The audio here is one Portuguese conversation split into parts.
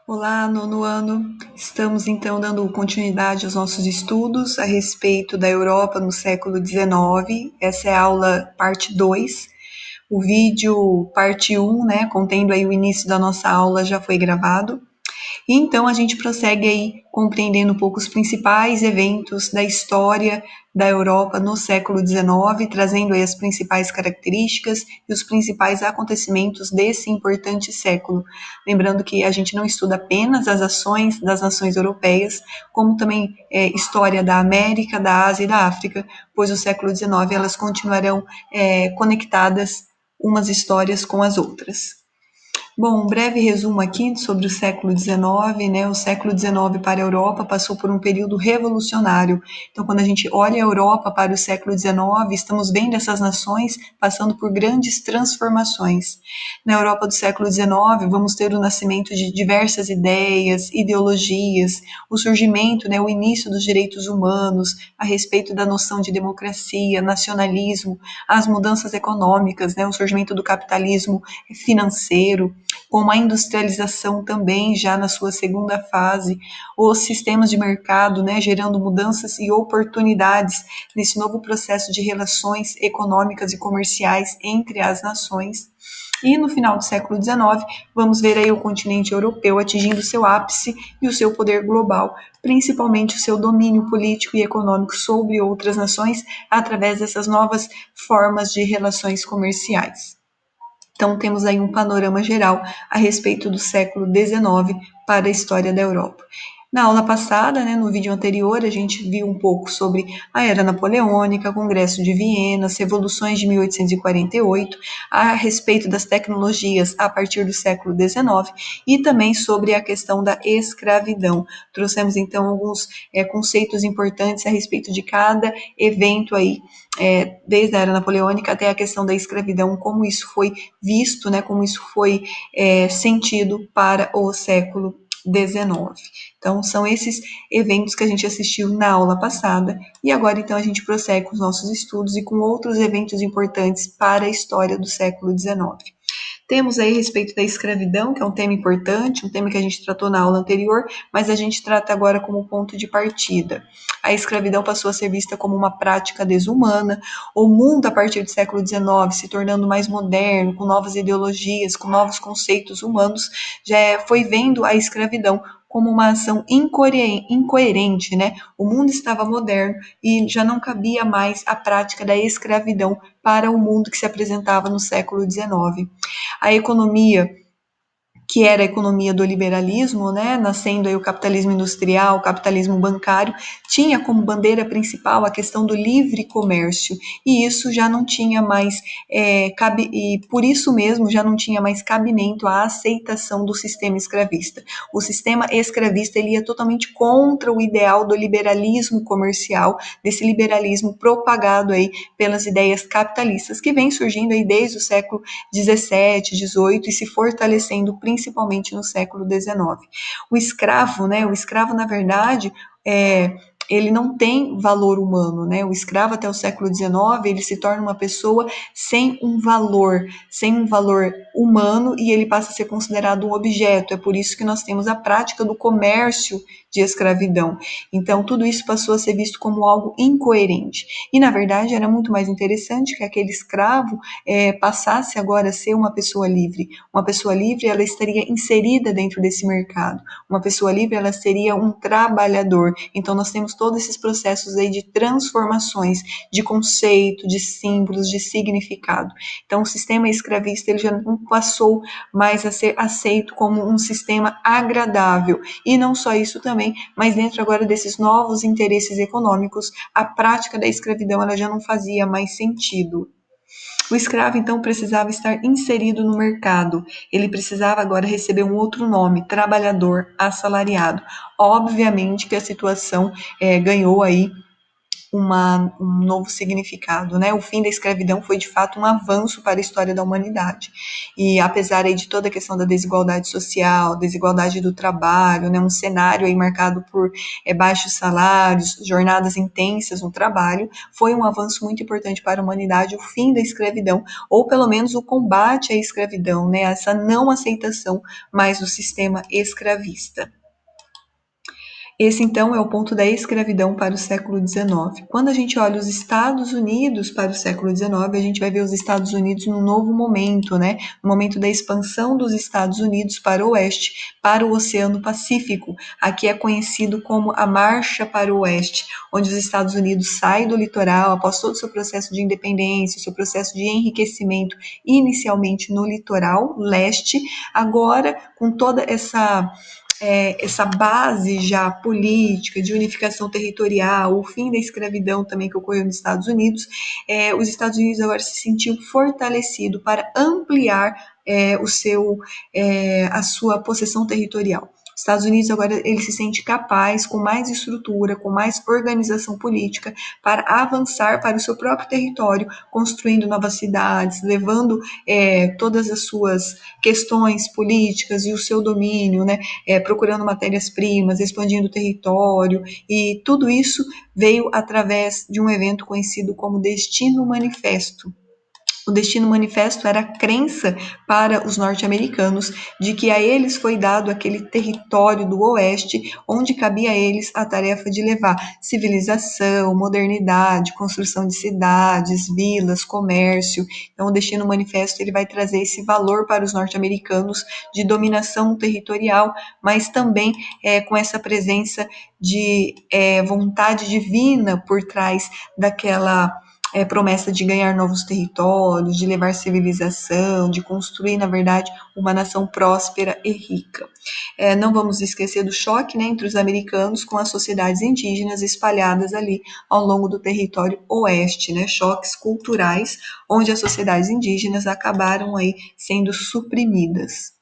Olá, nono ano. Estamos então dando continuidade aos nossos estudos a respeito da Europa no século XIX. Essa é a aula parte 2. O vídeo parte 1, né, contendo aí o início da nossa aula, já foi gravado. E então a gente prossegue aí compreendendo um pouco os principais eventos da história da Europa no século XIX, trazendo aí as principais características e os principais acontecimentos desse importante século. Lembrando que a gente não estuda apenas as ações das nações europeias, como também história da América, da Ásia e da África, pois no século XIX elas continuarão conectadas umas histórias com as outras. Bom, um breve resumo aqui sobre o século XIX, né? O século XIX para a Europa passou por um período revolucionário. Então, quando a gente olha a Europa para o século XIX, estamos vendo essas nações passando por grandes transformações. Na Europa do século XIX, vamos ter o nascimento de diversas ideias, ideologias, o surgimento, né, o início dos direitos humanos, a respeito da noção de democracia, nacionalismo, as mudanças econômicas, né, o surgimento do capitalismo financeiro, como a industrialização também já na sua segunda fase, os sistemas de mercado, né, gerando mudanças e oportunidades nesse novo processo de relações econômicas e comerciais entre as nações. E no final do século XIX, vamos ver aí o continente europeu atingindo seu ápice e o seu poder global, principalmente o seu domínio político e econômico sobre outras nações através dessas novas formas de relações comerciais. Então, temos aí um panorama geral a respeito do século XIX para a história da Europa. Na aula passada, né, no vídeo anterior, a gente viu um pouco sobre a Era Napoleônica, Congresso de Viena, as revoluções de 1848, a respeito das tecnologias a partir do século XIX e também sobre a questão da escravidão. Trouxemos, então, alguns conceitos importantes a respeito de cada evento aí, desde a Era Napoleônica até a questão da escravidão, como isso foi visto, né, como isso foi sentido para o século XIX. Então, são esses eventos que a gente assistiu na aula passada, e agora então a gente prossegue com os nossos estudos e com outros eventos importantes para a história do século XIX. Temos aí a respeito da escravidão, que é um tema importante, um tema que a gente tratou na aula anterior, mas a gente trata agora como ponto de partida. A escravidão passou a ser vista como uma prática desumana, o mundo a partir do século XIX se tornando mais moderno, com novas ideologias, com novos conceitos humanos, já foi vendo a escravidão como uma ação incoerente, né? O mundo estava moderno e já não cabia mais a prática da escravidão para o mundo que se apresentava no século XIX. A economia, que era a economia do liberalismo, né, nascendo aí o capitalismo industrial, o capitalismo bancário, tinha como bandeira principal a questão do livre comércio, e isso já não tinha mais, e por isso mesmo já não tinha mais cabimento à aceitação do sistema escravista. O sistema escravista ele ia totalmente contra o ideal do liberalismo comercial, desse liberalismo propagado aí pelas ideias capitalistas, que vem surgindo aí desde o século 17, 18 e se fortalecendo principalmente no século 19. O escravo, né? O escravo, na verdade, ele não tem valor humano, né? O escravo até o século XIX, ele se torna uma pessoa sem um valor humano e ele passa a ser considerado um objeto. É por isso que nós temos a prática do comércio de escravidão. Então, tudo isso passou a ser visto como algo incoerente. E, na verdade, era muito mais interessante que aquele escravo passasse agora a ser uma pessoa livre. Uma pessoa livre, ela estaria inserida dentro desse mercado. Uma pessoa livre, ela seria um trabalhador. Então, nós temos todos esses processos aí de transformações, de conceito, de símbolos, de significado. Então, o sistema escravista, ele já não passou mais a ser aceito como um sistema agradável. E não só isso também, mas dentro agora desses novos interesses econômicos, a prática da escravidão, ela já não fazia mais sentido. O escravo, então, precisava estar inserido no mercado. Ele precisava agora receber um outro nome, trabalhador assalariado. Obviamente que a situação ganhou aí um novo significado, né? O fim da escravidão foi de fato um avanço para a história da humanidade. E apesar aí de toda a questão da desigualdade social, desigualdade do trabalho, né? Um cenário aí marcado por baixos salários, jornadas intensas no trabalho, foi um avanço muito importante para a humanidade o fim da escravidão, ou pelo menos o combate à escravidão, né? Essa não aceitação mais do sistema escravista. Esse, então, é o ponto da escravidão para o século XIX. Quando a gente olha os Estados Unidos para o século XIX, a gente vai ver os Estados Unidos num novo momento, né? No momento da expansão dos Estados Unidos para o oeste, para o Oceano Pacífico. Aqui é conhecido como a Marcha para o Oeste, onde os Estados Unidos saem do litoral após todo o seu processo de independência, o seu processo de enriquecimento, inicialmente no litoral leste, agora com toda essa base já política de unificação territorial, o fim da escravidão também que ocorreu nos Estados Unidos, os Estados Unidos agora se sentiu fortalecido para ampliar a sua possessão territorial. Os Estados Unidos agora ele se sente capaz, com mais estrutura, com mais organização política, para avançar para o seu próprio território, construindo novas cidades, levando todas as suas questões políticas e o seu domínio, né, procurando matérias-primas, expandindo o território, e tudo isso veio através de um evento conhecido como Destino Manifesto. O Destino Manifesto era a crença para os norte-americanos de que a eles foi dado aquele território do oeste, onde cabia a eles a tarefa de levar civilização, modernidade, construção de cidades, vilas, comércio. Então, o Destino Manifesto ele vai trazer esse valor para os norte-americanos de dominação territorial, mas também com essa presença de vontade divina por trás daquela promessa de ganhar novos territórios, de levar civilização, de construir, na verdade, uma nação próspera e rica. Não vamos esquecer do choque, né, entre os americanos com as sociedades indígenas espalhadas ali ao longo do território oeste, né, choques culturais, onde as sociedades indígenas acabaram aí sendo suprimidas.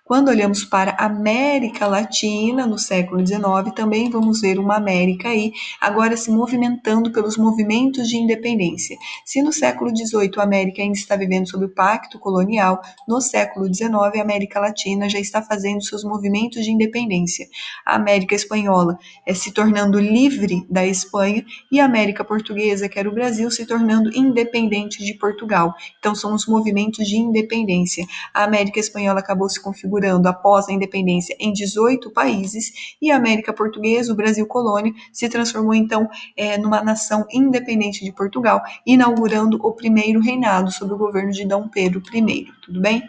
Quando olhamos para a América Latina no século XIX, também vamos ver uma América aí agora se movimentando pelos movimentos de independência. Se no século XVIII a América ainda está vivendo sob o pacto colonial, no século XIX a América Latina já está fazendo seus movimentos de independência. A América Espanhola se tornando livre da Espanha e a América Portuguesa, que era o Brasil, se tornando independente de Portugal. Então são os movimentos de independência. A América Espanhola acabou se configurando após a independência em 18 países e a América Portuguesa, o Brasil colônia, se transformou então numa nação independente de Portugal, inaugurando o primeiro reinado sob o governo de Dom Pedro I, tudo bem?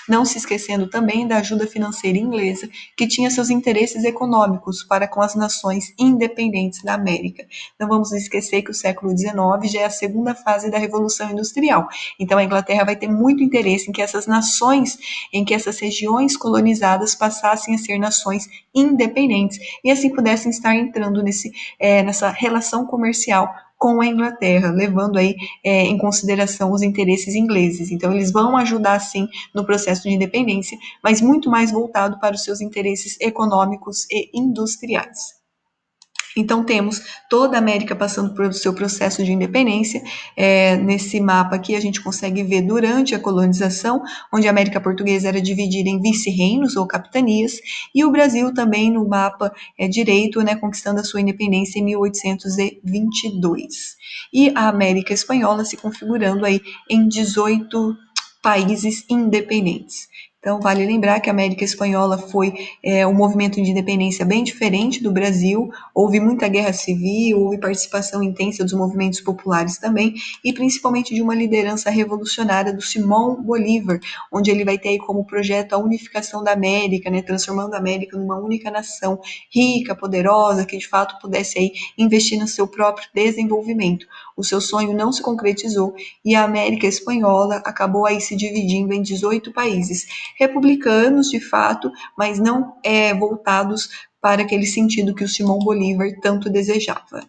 Não se esquecendo também da ajuda financeira inglesa, que tinha seus interesses econômicos para com as nações independentes da América. Não vamos esquecer que o século XIX já é a segunda fase da Revolução Industrial. Então a Inglaterra vai ter muito interesse em que essas nações, em que essas regiões colonizadas passassem a ser nações independentes e assim pudessem estar entrando nessa relação comercial com a Inglaterra, levando aí em consideração os interesses ingleses. Então, eles vão ajudar, sim, no processo de independência, mas muito mais voltado para os seus interesses econômicos e industriais. Então, temos toda a América passando por seu processo de independência. Nesse mapa aqui, a gente consegue ver durante a colonização, onde a América Portuguesa era dividida em vice-reinos ou capitanias, e o Brasil também no mapa direito, né, conquistando a sua independência em 1822. E a América Espanhola se configurando aí em 18 países independentes. Então, vale lembrar que a América Espanhola foi um movimento de independência bem diferente do Brasil. Houve muita guerra civil, houve participação intensa dos movimentos populares também, e principalmente de uma liderança revolucionária do Simão Bolívar, onde ele vai ter aí como projeto a unificação da América, né, transformando a América numa única nação rica, poderosa, que de fato pudesse aí investir no seu próprio desenvolvimento. O seu sonho não se concretizou e a América Espanhola acabou aí se dividindo em 18 países, republicanos de fato, mas não voltados para aquele sentido que o Simão Bolívar tanto desejava.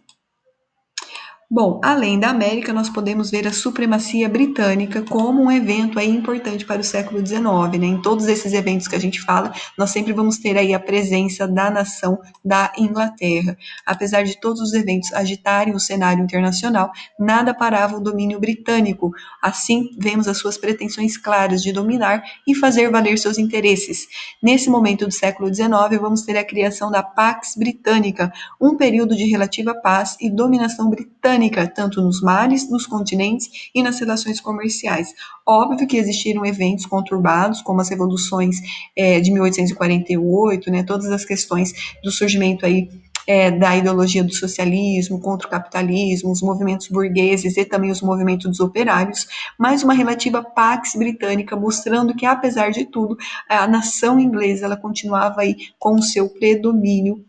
Bom, além da América, nós podemos ver a supremacia britânica como um evento aí importante para o século XIX, né? Em todos esses eventos que a gente fala, nós sempre vamos ter aí a presença da nação da Inglaterra. Apesar de todos os eventos agitarem o cenário internacional, nada parava o domínio britânico. Assim, vemos as suas pretensões claras de dominar e fazer valer seus interesses. Nesse momento do século XIX, vamos ter a criação da Pax Britânica, um período de relativa paz e dominação britânica, tanto nos mares, nos continentes e nas relações comerciais. Óbvio que existiram eventos conturbados, como as revoluções de 1848, né, todas as questões do surgimento aí da ideologia do socialismo contra o capitalismo, os movimentos burgueses e também os movimentos dos operários, mas uma relativa pax britânica mostrando que, apesar de tudo, a nação inglesa ela continuava aí com o seu predomínio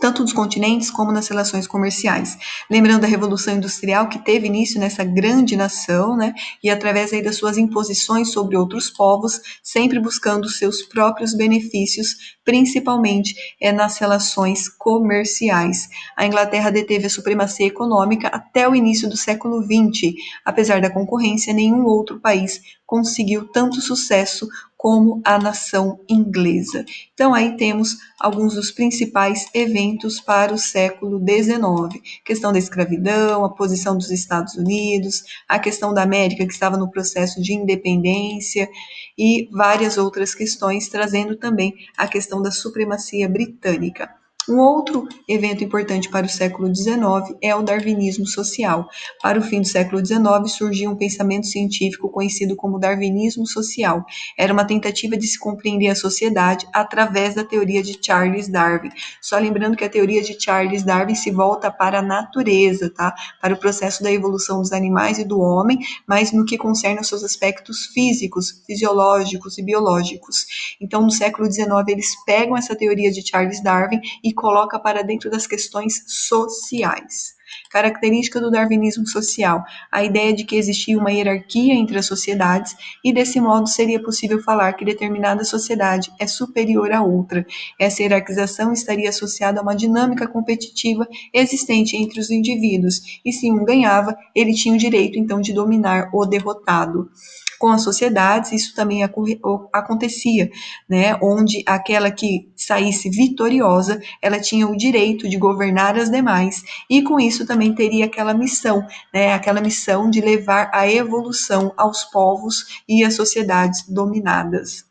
tanto nos continentes como nas relações comerciais. Lembrando a Revolução Industrial, que teve início nessa grande nação, né, e através aí das suas imposições sobre outros povos, sempre buscando seus próprios benefícios, principalmente nas relações comerciais. A Inglaterra deteve a supremacia econômica até o início do século XX. Apesar da concorrência, nenhum outro país conseguiu tanto sucesso como a nação inglesa. Então, aí temos alguns dos principais eventos para o século XIX. Questão da escravidão, a posição dos Estados Unidos, a questão da América, que estava no processo de independência, e várias outras questões, trazendo também a questão da supremacia britânica. Um outro evento importante para o século XIX é o darwinismo social. Para o fim do século XIX, surgiu um pensamento científico conhecido como darwinismo social. Era uma tentativa de se compreender a sociedade através da teoria de Charles Darwin. Só lembrando que a teoria de Charles Darwin se volta para a natureza, tá? Para o processo da evolução dos animais e do homem, mas no que concerne aos seus aspectos físicos, fisiológicos e biológicos. Então, no século XIX, eles pegam essa teoria de Charles Darwin e colocam para dentro das questões sociais. Característica do darwinismo social: a ideia de que existia uma hierarquia entre as sociedades e, desse modo, seria possível falar que determinada sociedade é superior à outra. Essa hierarquização estaria associada a uma dinâmica competitiva existente entre os indivíduos, e se um ganhava, ele tinha o direito, então, de dominar o derrotado. Com as sociedades, isso também acontecia, né? Onde aquela que saísse vitoriosa, ela tinha o direito de governar as demais, e com isso também teria aquela missão, né? Aquela missão de levar a evolução aos povos e às sociedades dominadas.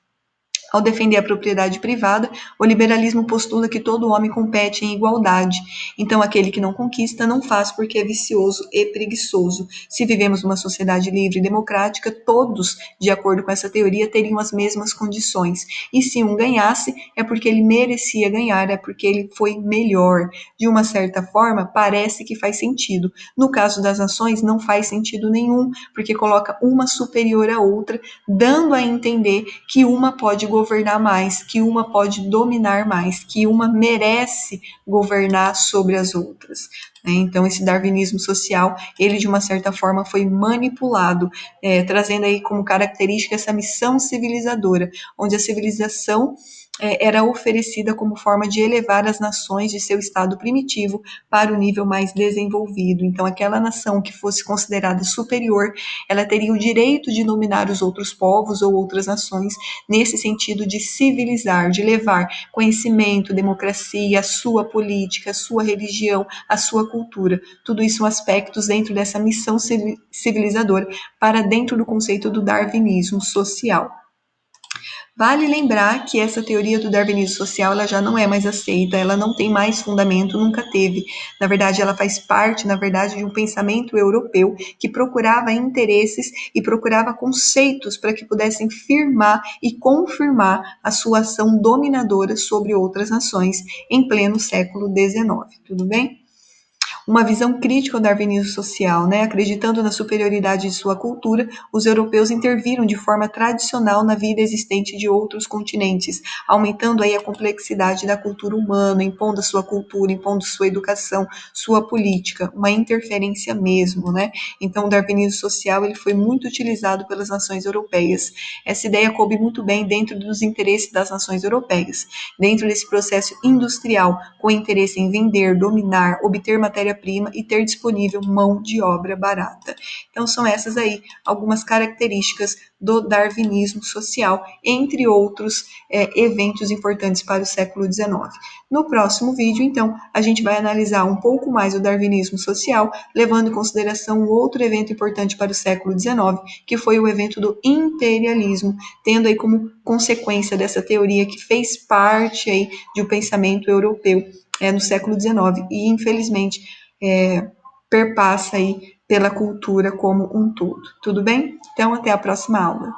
Ao defender a propriedade privada, o liberalismo postula que todo homem compete em igualdade. Então, aquele que não conquista não faz porque é vicioso e preguiçoso. Se vivemos numa sociedade livre e democrática, todos, de acordo com essa teoria, teriam as mesmas condições. E se um ganhasse, é porque ele merecia ganhar, é porque ele foi melhor. De uma certa forma, parece que faz sentido. No caso das nações, não faz sentido nenhum, porque coloca uma superior à outra, dando a entender que uma pode governar mais, que uma pode dominar mais, que uma merece governar sobre as outras. Então, esse darwinismo social, ele de uma certa forma foi manipulado, trazendo aí como característica essa missão civilizadora, onde a civilização era oferecida como forma de elevar as nações de seu estado primitivo para o nível mais desenvolvido. Então, aquela nação que fosse considerada superior, ela teria o direito de dominar os outros povos ou outras nações, nesse sentido de civilizar, de levar conhecimento, democracia, a sua política, a sua religião, a sua cultura. Tudo isso são aspectos dentro dessa missão civilizadora para dentro do conceito do darwinismo social. Vale lembrar que essa teoria do darwinismo social ela já não é mais aceita, ela não tem mais fundamento, nunca teve. Na verdade, ela faz parte, de um pensamento europeu que procurava interesses e procurava conceitos para que pudessem firmar e confirmar a sua ação dominadora sobre outras nações em pleno século XIX. Tudo bem? Uma visão crítica ao darwinismo social, né? Acreditando na superioridade de sua cultura, os europeus interviram de forma tradicional na vida existente de outros continentes, aumentando aí a complexidade da cultura humana, impondo a sua cultura, impondo sua educação, sua política, uma interferência mesmo, né? Então, o darwinismo social ele foi muito utilizado pelas nações europeias. Essa ideia coube muito bem dentro dos interesses das nações europeias, dentro desse processo industrial, com interesse em vender, dominar, obter matéria matéria-prima e ter disponível mão de obra barata. Então, são essas aí algumas características do darwinismo social, entre outros eventos importantes para o século XIX. No próximo vídeo, então, a gente vai analisar um pouco mais o darwinismo social, levando em consideração um outro evento importante para o século XIX, que foi o evento do imperialismo, tendo aí como consequência dessa teoria que fez parte aí de um pensamento europeu no século XIX e, infelizmente, perpassa aí pela cultura como um todo. Tudo bem? Então, até a próxima aula.